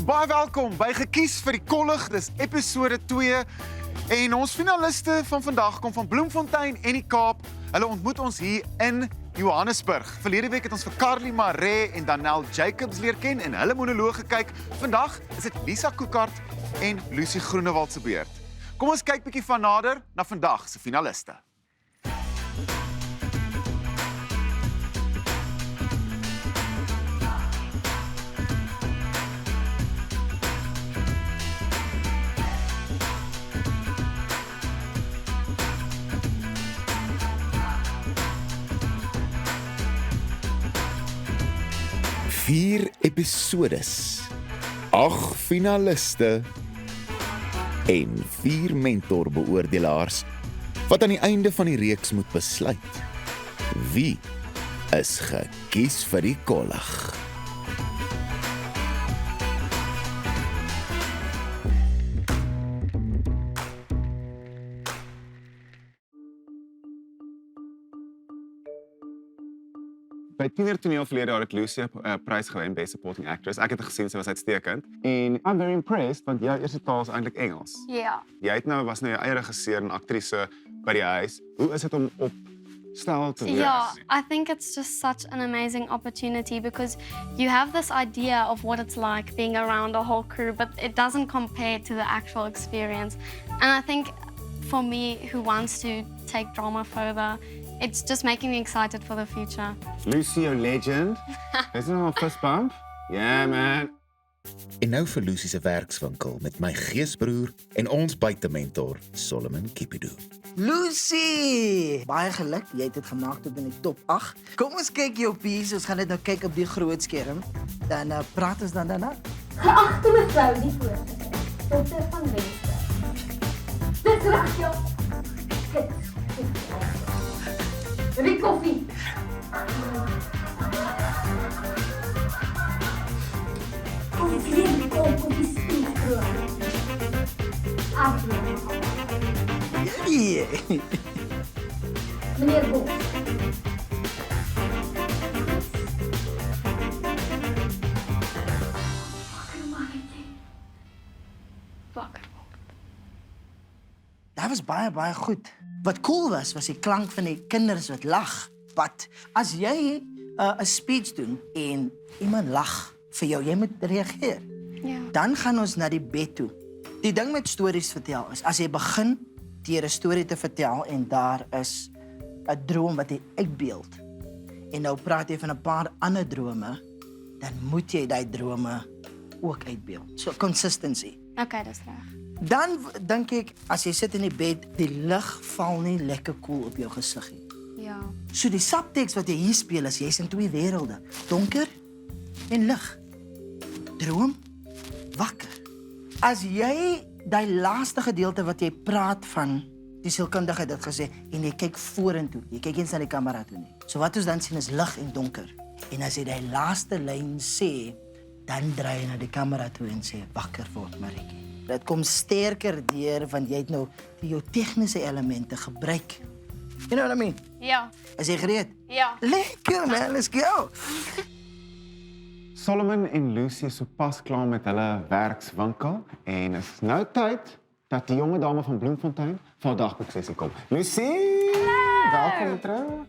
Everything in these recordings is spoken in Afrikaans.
baie welkom by Gekies vir die Kollig. Dis episode 2. En ons finaliste van vandag kom van Bloemfontein en die Kaap. Hulle ontmoet ons hier in Johannesburg. Verlede week het ons vir Carly Maree en Danelle Jacobs leer ken en hulle monoloog gekyk. Vandag is dit Lisa Koekart en Lucy Groenewald se beurt. Kom ons kyk bietjie van nader na vandag se finaliste. Vier episodes, 8 finaliste en 4 mentorbeoordelaars wat aan die einde van die reeks moet besluit wie is gekies vir die kollig. By tienertoneel verlede jaar het Lucy 'n prys gewen, Best Supporting Actress. Ek het gesien sy was uitstekend. En I'm very impressed want jou eerste taal is eintlik Engels. Ja. Jy was nou jou eie regisseur en aktrise by die huis. Hoe is dit om op stel te wees? Yeah, I think it's just such an amazing opportunity because you have this idea of what it's like being around a whole crew, but it doesn't compare to the actual experience. And I think for me, who wants to take drama further, it's just making me excited for the future. Lucy, your legend. Is dit nou 'n fist bump? Yeah, man. En nou vir Lucy se werkswinkel met my geesbroer en ons buitementor, Solomon Kipidu. Lucy! Baie geluk, jy het dit gemaak tot in die top 8. Kom ons kyk hier op hier, ons gaan dit nou kyk op die groot skerm. Dan praat ons dan daarna. Geagte mevrou die voorsitter, dokter van Wester. Dis reg, ja. Rie koffie. Koffie spiekroer. Hey. Meneer Bos. Wakker. Dat was baie goed. Wat cool was die klank van die kinders wat lag. Wat as jy 'n speech doen en iemand lag vir jou, jy moet reageer. Ja. Dan gaan ons na die bed toe. Die ding met stories vertel is, as jy begin deur 'n storie te vertel en daar is 'n droom wat jy uitbeeld en nou praat jy van 'n paar ander drome, dan moet jy daai drome ook uitbeeld. So consistency. Okay, dis reg. Dan dink ek, as jy sit in die bed, die lig val nie lekker koel op jou gesig nie. Ja. So die subtext wat jy hier speel is, jy's in 2 wêrelde, donker en lig. Droom, wakker. As jy daai laaste gedeelte wat jy praat van, die sielkundige het dit gesê, en jy kyk vorentoe, jy kyk eens na die kamera toe nie. So wat ons dan sien is lig en donker. En as jy daai laaste lyn sê, dan draai jy na die kamera toe en sê, wakker word Maritjie. Dit kom sterker deur, want jy het nou jou tegniese elemente gebruik. You know what I mean? Ja. Is jy gereed? Ja. Lekker man, let's go! Solomon en Lucy is sopas klaar met hulle werkswinkel en is nou tyd dat die jonge dame van Bloemfontein vir 'n dagboeksessie kom. Lucy! Welkom terug.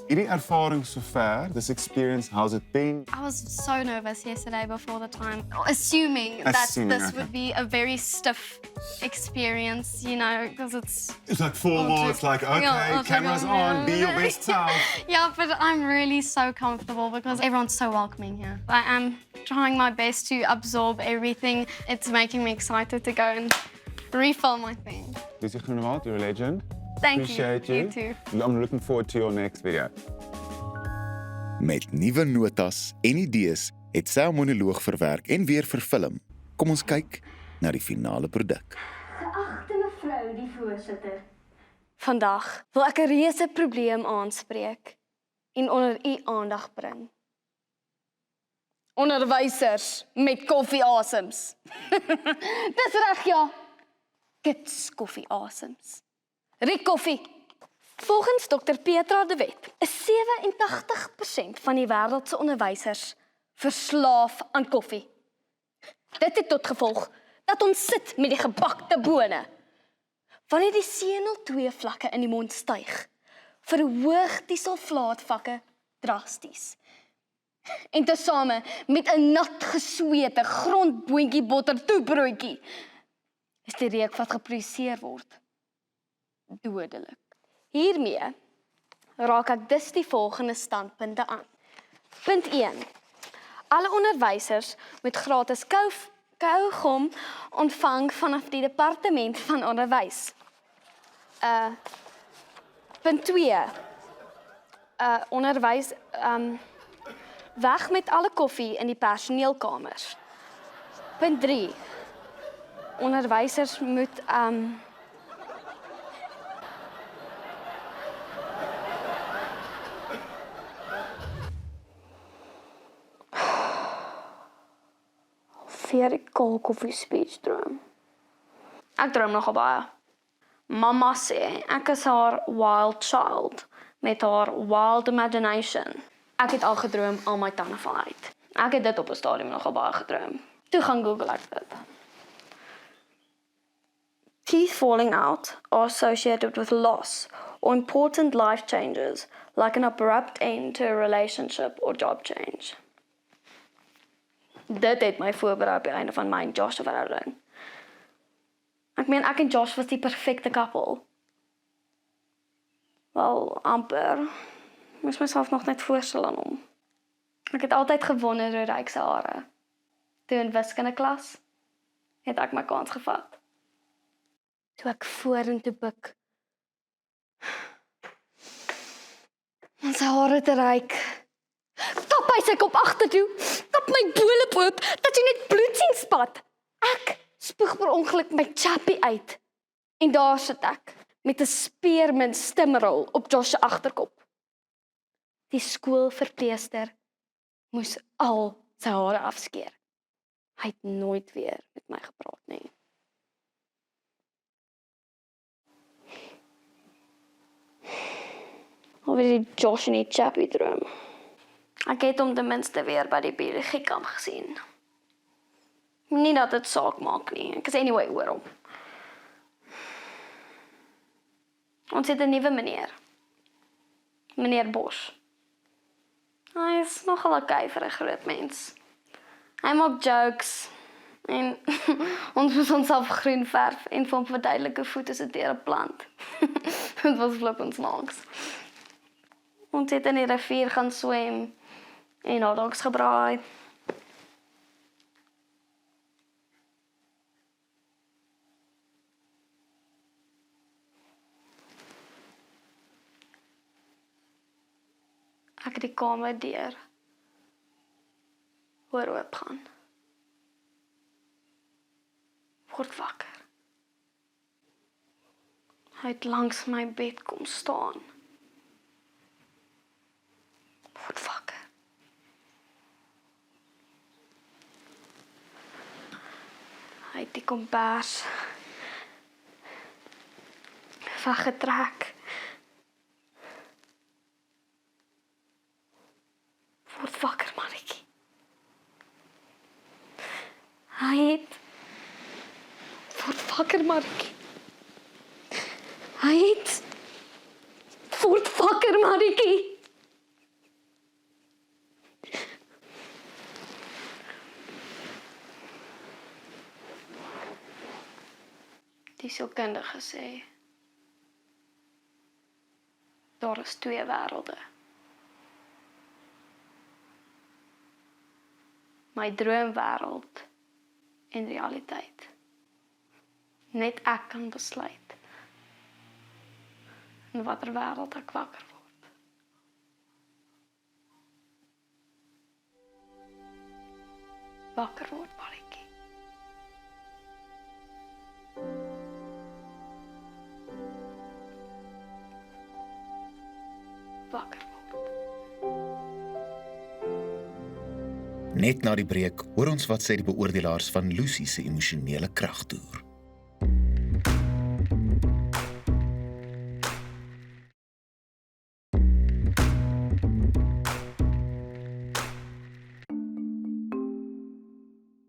Hierdie ervaring sover, this experience, how's it been? I was so nervous yesterday before the time, assuming that Assuming, this okay. would be a very stiff experience, you know, because it's... It's like formal, it's like, okay, Yeah, it's cameras like, on, be your best self. Yeah, but I'm really so comfortable because everyone's so welcoming here. I am trying my best to absorb everything. It's making me excited to go and refill my thing. Lucy Groenewald, you're a legend. Thank Appreciate you. you. You too. I'm looking forward to your next video. Met nuwe notas en idees het sy 'n monoloog verwerk en weer verfilm. Kom ons kyk na die finale produk. Geagte mevrou die voorsitter. Vandag wil ek 'n reuse probleem aanspreek en onder u aandag bring. Onderwysers met koffieasems. Dis reg, ja. Kids koffieasems. Riek koffie. Volgens Dr. Petra de Wet is 87% van die wêreld se onderwysers verslaaf aan koffie. Dit het tot gevolg dat ons sit met die gebakte bone. Wanneer die CNO2-vlakke in die mond styg, verhoog die sulfaatvakke drasties. En tesame met 'n nat gesweete grondboontjie botter toebroodjie is die reuk wat geproduseer word dodelik. Hiermee raak ek dus die volgende standpunte aan. Punt 1. Alle onderwysers moet gratis kaugom ontvang vanaf die departement van onderwys. Punt 2. Onderwys weg met alle koffie in die personeelkamers. Punt 3. Onderwysers moet die kalk of die speech droom. Ek droom nogal baie. Mama sê ek is haar wild child met haar wild imagination. Ek het al gedroom al my tande val uit. Ek het dit op 'n stadium nogal baie gedroom. Toe gaan Google ek dit. Teeth falling out are associated with loss or important life changes, like an abrupt end to a relationship or job change. Dit het my voorberei op die einde van my en Josh se verhouding. Ek meen, ek en Josh was die perfekte koppel. Wel, amper. Moes myself nog net voorstel aan hom. Ek het altyd gewonder hoe ryk sy hare. Toe in wiskunde klas, het ek my kans gevat. Toe ek vorentoe buk. En sy hare te ryk. Tap hy sy kop agtertoe, tap my bolop oop, dat jy net bloed sien spat. Ek spoeg per ongeluk my chappie uit. En daar sit ek, met 'n speermint stimrol op Josh se agterkop. Die skoolverpleester moes al sy hare afskeer. Hy het nooit weer met my gepraat nie. Of is die Josh en die chappie droom? Ek het hom ten minste weer by die biologiekamp gesien. Nie dat dit saak maak nie, ek is anyway oor hom. Ons het 'n nuwe meneer. Meneer Bosch. Hy is nogal okay vir 'n groot mens. Hy maak jokes en ons moes onsself groen verf en vir hom verduidelik hoe voet is dit deur 'n plant. Dit was flippend snaaks. Ons het in die rivier gaan swem en hotdogs gebraai. Ek het die kamer deur hoor oopgaan. Word wakker. Hy het langs my bed kom staan. Word wakker. Hy het die kombers weggetrek. Word wakker, mannetjie. Hy het... Word wakker, mannetjie. Hy het... Word wakker, mannetjie. Die sielkundige sê, daar is 2 wêrelde. My droomwêreld en realiteit. Net ek kan besluit in watter wêreld ek wakker word. Wakker word, mannetjie. Wakker word. Net na die breek hoor ons wat sê die beoordelaars van Lucy se emosionele kragtoer.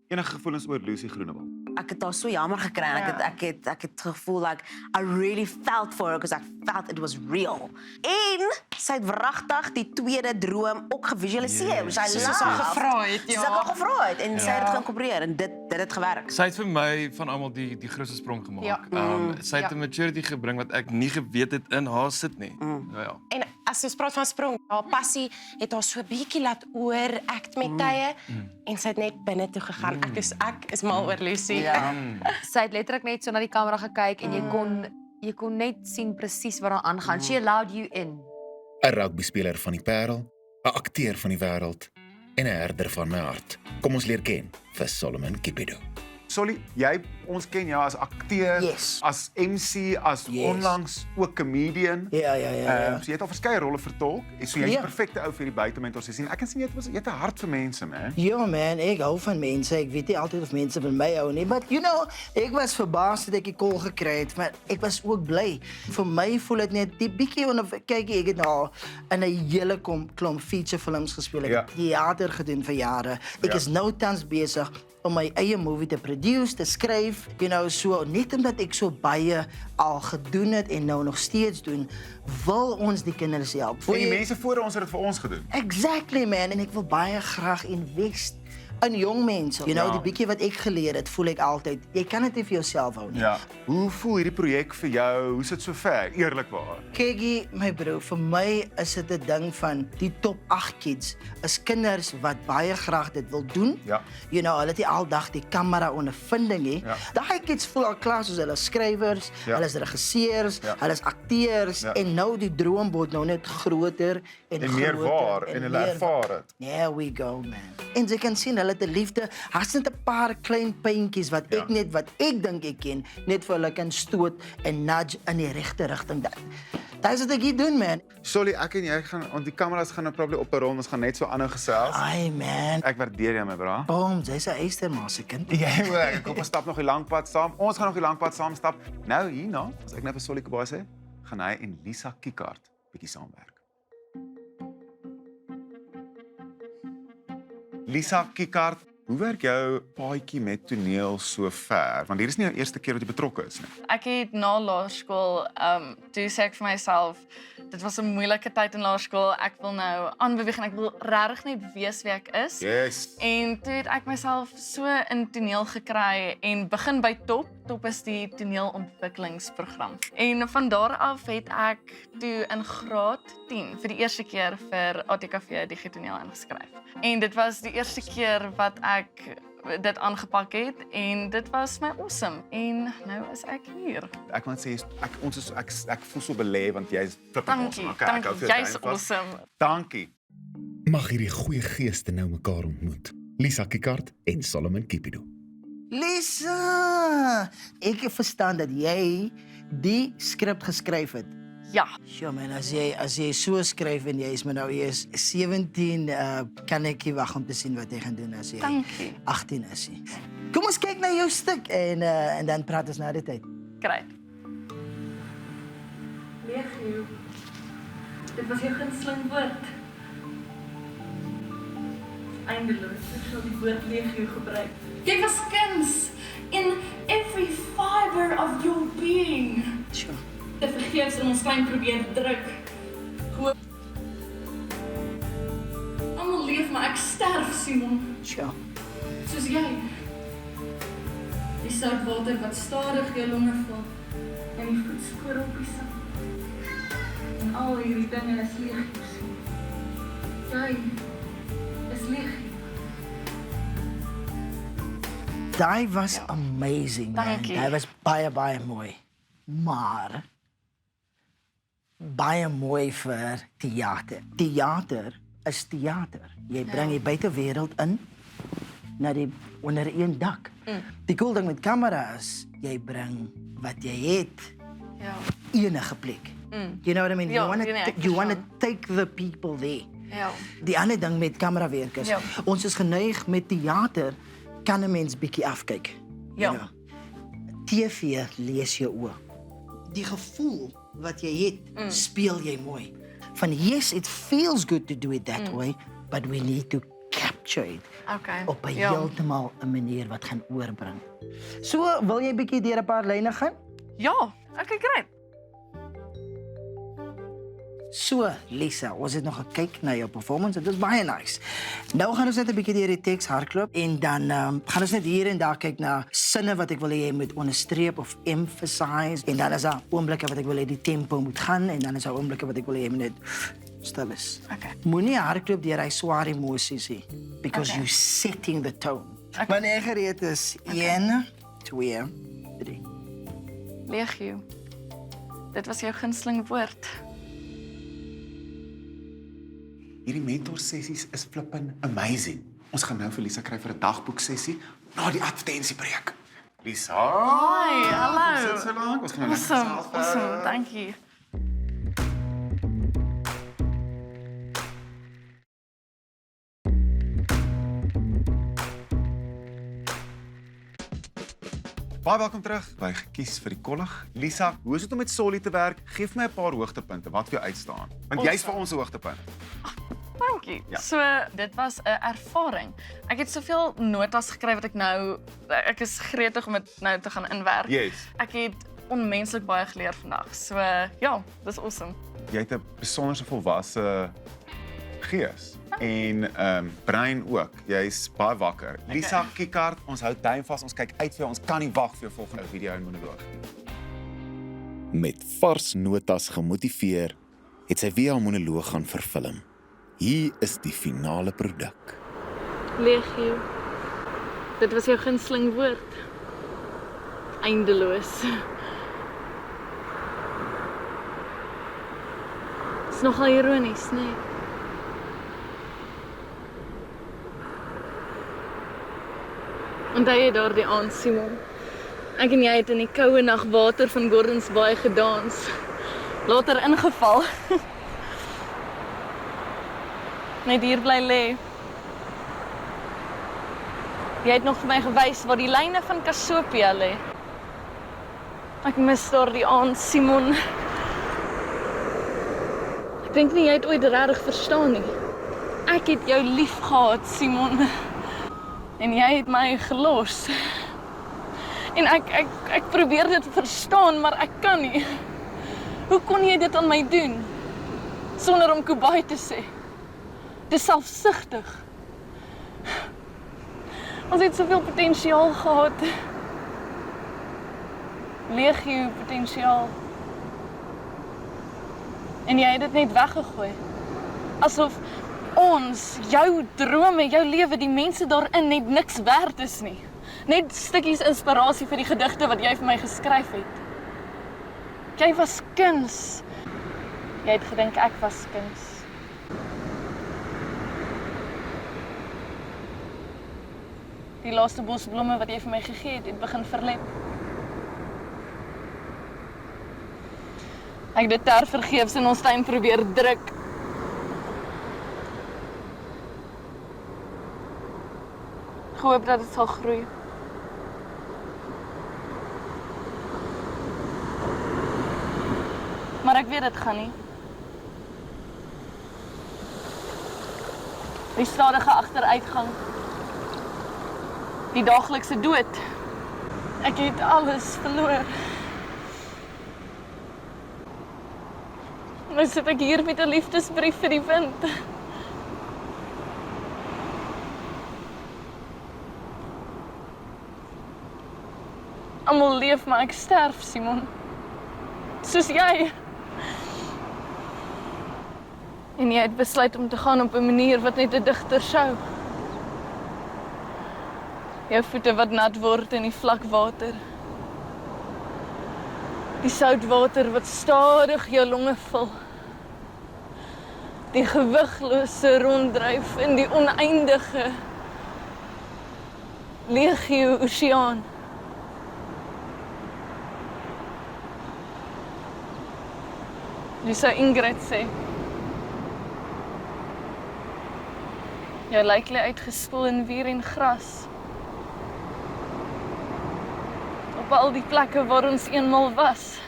Enige gevoelens oor Lucy Groenewald? Ek het haar so jammer gekry en ek het gevoel like I really felt for her because I felt it was real. En sy het wragtig die tweede droom ook gevisualiseer. Sy Soos ons al gevra het, Sy het al gevra het en sy het dit geïnkorporeer en dit het gewerk. Sy het vir my van almal die grootste sprong gemaak. Ja. Sy het 'n maturity gebring wat ek nie geweet het in haar sit nie. Ja. En as ons praat van sprong, haar passie het haar so bietjie laat oor-act met tye en sy het net binne toe gegaan. Ek is mal oor Lucy. Sy het letterlik net so na die kamera gekyk en jy kon net sien presies wat daar aangaan. She allowed you in. 'n rugbyspeler van die Parel, 'n akteur van die wêreld en 'n herder van my hart. Kom ons leer ken vir Solomon Kipido. Solly, ons ken jou as akteur, Yes. as MC, as onlangs ook comedian. Ja. So jy het al verskeie rolle vertolk. So jy's die Ja. perfekte ou vir die buitementors te sien. Ek kan sien jy het 'n hart vir mense, man. Ja man, ek hou van mense. Ek weet nie altyd of mense van my hou nie, but you know, ek was verbaas dat ek die call gekry het, maar ek was ook bly. Vir my voel dit net die bietjie kyk ek het nou in 'n hele klomp featurefilms gespeel. Ek het theater gedoen vir jare. Ek is nou tans besig om my eie movie te produce, te skryf, so net omdat ek so baie al gedoen het en nou nog steeds doen, wil ons die kinders help. En die mense voor ons het dit vir ons gedoen. Exactly man, en ek wil baie graag invest in jong mense. Die bietjie wat ek geleer het, voel ek altyd, jy kan dit nie vir jouself hou nie. Ja. Hoe voel hierdie projek vir jou? Hoe sit so ver? Eerlikwaar. Kykie, my broer, vir my is dit 'n ding van die top 8 kids is kinders wat baie graag dit wil doen. Ja. Hulle het nie aldag die kamera ondervinding nie. Ja. Daai kids voel al klaar soos hulle is skrywers, hulle is regisseurs, hulle is akteurs en nou die droom word nou net groter en meer groter waar en hulle meer ervaar dit. There we go, man. En jy kan sien hulle het 'n liefde. Daar's net 'n paar klein puntjies wat ek dink ek ken, net vir hulle kan stoot en nudge in die regte rigting. Dis wat ek hier doen, man. Solly, ek en jy gaan, die kameras gaan nou probably op 'n rol, ons gaan net so aanhou gesels. Ai, man. Ek waardeer jou, my bra. Jy's 'n eysterma se kind. Jy ook, ek kom 'n stap nog die lang pad saam. Ons gaan nog die lang pad saam stap. Nou hierna, as ek nou vir Solly Kobaai sê, gaan hy en Lisa Kikart bietjie saamwerk. Lisa Kikart, hoe werk jou paadjie met toneel so ver? Want hier is nie jou eerste keer wat jy betrokke is nie. Ek het na laerskool, toe sê ek vir myself, dit was 'n moeilike tyd in laerskool. Ek wil nou aanbeweeg en ek wil regtig net weet wie ek is. Yes. En toe het ek myself so in toneel gekry en begin by Top. Top is die toneelontwikkelingsprogram. En van daar af het ek toe in graad 10 vir die eerste keer vir ATKV Digitoneel ingeskryf. En dit was die eerste keer wat ek dit aangepak het en dit was my awesome. En nou is ek hier. Ek wil sê ek voel so belê want jy's Dankie, jy's awesome. Dankie. Mag hierdie goeie geeste nou mekaar ontmoet. Lisa Kikart en Solomon Kipido. Lisa, ek verstaan dat jy die skrip geskryf het. Ja. Sjoe man, as jy so skryf en jy is maar nou eers 17, kan ek nie wag om te sien wat jy gaan doen as jy Dankie. 18 is. Kom ons kyk na jou stuk en dan praat ons na die tyd. Great. Legio. Dit was jou gunsteling woord. Eindeloos, ek sal die woord legio gebruik. Jy was kuns in every fiber of your being. Sjoe. Te vergeefs in ons klein probeer druk. Hoop. Almal leef, maar ek sterf, Simon. Sjoe. Soos jy. Die soutwater wat stadig jou longe vul en die voetspore op die sand. En al hierdie dinge is legio. Jy is legio. Daai was amazing, man. Dankie. Daai was baie mooi. Maar baie mooi vir theater. Theater is theater. Jy bring die buitewêreld in na die onder een dak. Die cool ding met kamera is jy bring wat jy het Ja. enige plek. You know what I mean? Ja, You want to take the people there. Ja. Die ander ding met kamerawerk is, Ja. ons is geneig met theater kan 'n mens bietjie afkyk. Ja. You know. TV lees jou oë. Die gevoel wat jy het, speel jy mooi. Van yes, it feels good to do it that way, but we need to capture it. Okay. op 'n heeltemal 'n manier wat gaan oorbring. So, wil jy bietjie deur 'n paar lyne gaan? Ja, okay, great. So, Lisa, ons het nog gekyk na jou performance. Dit is baie nice. Nou gaan ons net 'n bietjie deur die teks hardloop en dan gaan ons net hier en daar kyk na sinne wat ek wil hê jy moet onderstreep of emphasize en dan is daar oomblikke wat ek wil hê die tempo moet gaan en dan is daar oomblikke wat ek wil hê jy moet net stil is. Okay. Moenie hardloop deur hy swaar emosies nie because Okay. you setting the tone. Okay. Wanneer gereed is 1 2 3. Legio. Dit was jou gunsteling woord. Hierdie mentorsessies is flippin amazing. Ons gaan nou vir Lisa kry vir 'n dagboek sessie na die advertensiebreek. Lisa. Hi, hallo. Sit so lank. Ons gaan nou Awesome, thank you. Baie welkom terug by Gekies vir die Kollig. Lisa, hoe is dit om met Solly te werk? Geef my 'n paar hoogtepunte wat vir jou uitstaan. Want jy's vir ons 'n hoogtepunt. Dankie. Ja. So, dit was 'n ervaring. Ek het soveel notas gekry wat ek is gretig om dit nou te gaan inwerk. Yes. Ek het onmenslik baie geleer vandag. So, ja, dis awesome. Jy het 'n besonderse volwasse gees en brein ook. Jy's baie wakker. Lisa Kikkard, ons hou duim vas. Ons kyk uit vir jou. Ons kan nie wag vir jou volgende video en monoloog nie. Met vars notas gemotiveer, het sy weer haar monoloog gaan vervilm. Hier is die finale produk. Legio. Dit was jou gunsteling woord. Eindeloos. Dis nogal ironies, nee. Onthou jy daardie aand, Simon? Ek en jy het in die koue nagwater van Gordons Bay gedans. Later ingeval. Net hier bly lê. Jy het nog vir my gewys waar die lyne van Cassiopeia lê. Ek mis daardie aand, Simon. Ek dink nie jy het ooit regtig verstaan nie. Ek het jou lief gehad, Simon. En jy het my gelos. En ek probeer dit verstaan, maar ek kan nie. Hoe kon jy dit aan my doen? Sonder om Kubai te sê. Dis selfsugtig. Ons het soveel potensiaal gehad. Legio potensiaal. En jy het dit net weggegooi. Asof ons, jou drome, jou lewe, die mense daarin net niks werd is nie. Net stukkies inspirasie vir die gedigte wat jy vir my geskryf het. Jy was kuns. Jy het gedink ek was kuns. Die laaste bos blomme wat jy vir my gegee het begin verlep. Ek het dit tervergeefs in ons tuin probeer druk. Gehoop dat dit sal groei. Maar ek weet dit gaan nie. Die stadige agteruitgang. Die daaglikse dood. Ek het alles verloor. Nou sit ek hier met 'n liefdesbrief vir die wind. Almal leef, maar ek sterf, Simon. Soos jy. En jy het besluit om te gaan op 'n manier wat net 'n digter sou. Jou voete wat nat word in die vlak water. Die soutwater wat stadig jou longe vul. Die gewiglose ronddryf in die oneindige legio oseaan. Jy sou Ingrid sê. Jou lyk lê uitgespoel in wier en gras. Op al die plekke waar ons eenmal was.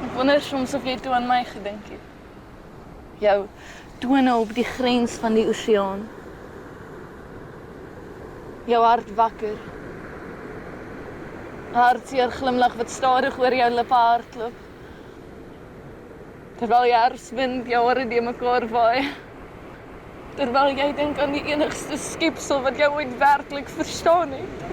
Ek wonder soms of jy toe aan my gedink het. Jou tone op die grens van die oseaan. Jou hart wakker. 'n Hartseer glimlag wat stadig oor jou lippe hardloop. Terwyl jy herfswind jou hare die mekaar waai. Terwyl jy dink aan die enigste skepsel wat jou ooit werklik verstaan het.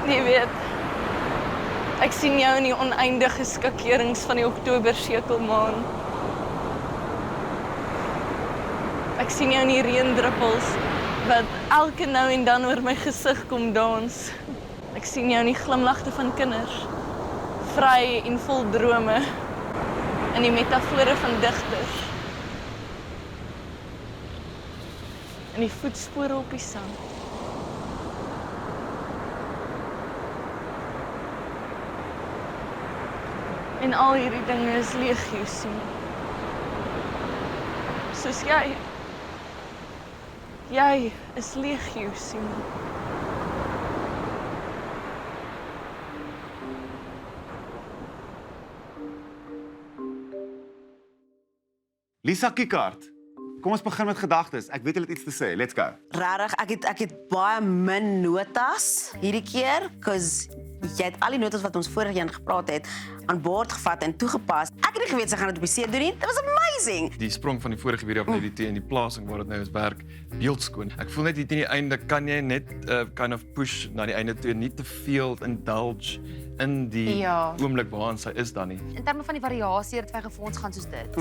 Jy weet, ek sien jou in die oneindige skakerings van die Oktober sekelmaan. Ek sien jou in die reendruppels wat elke nou en dan oor my gesig kom dans. Ek sien jou in die glimlagte van kinders, vry en vol drome, in die metafore van digters, in die voetspore op die sand. En al hierdie dinge is legio sien. Soos jy. Jy is legio sien. Lisa Kikart, kom ons begin met gedagtes. Ek weet jy het iets te sê. Let's go. Rarig, ek het baie min notas hierdie keer, cause jy het al die notas wat ons vorige jaar gepraat het aan boord gevat en toegepas. Ek het nie geweet sy gaan dit op die see doen nie. Dit was amazing. Die sprong van die vorige video af na die T en die plasing waar dit nou is werk, beeldskoon. Ek voel net hier teen die einde kan jy net kind of push na die einde toe, nie te veel indulge in die oomblik waarin sy is dan nie. In terme van die variasie het wij gefonds gaan soos dit.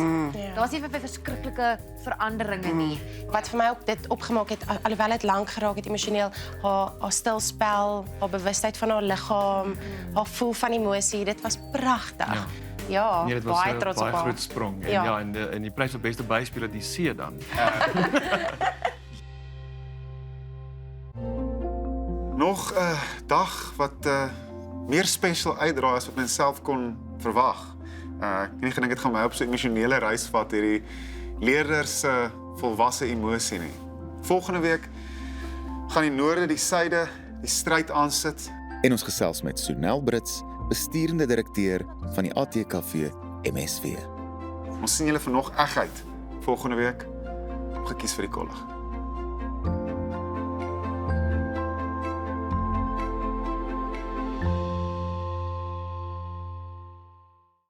Daar's nie vir verskriklike veranderinge nie. Wat vir my ook dit opgemaak het, alhoewel het lank geraak het emosioneel, haar stilspel, haar bewustheid van haar liggaam, haar voel van emosie, dit was pragtig. Ja, Nee, dit was baie 'n trots op baie haar. groot sprong. En Ja. ja, en die prys vir beste byspeler die see dan. Nog 'n dag wat meer special uitdraai as wat mens self kon verwag. Ek het nie gedink dit gaan my op so 'n emosionele reis vat hierdie leerders se volwasse emosie nie. Volgende week gaan die noorde die suide die stryd aansit. En ons gesels met Sonel Brits, besturende direkteur van die ATKV MSW. Ons sien julle vir nog egheid volgende week. Gekies vir die kollig.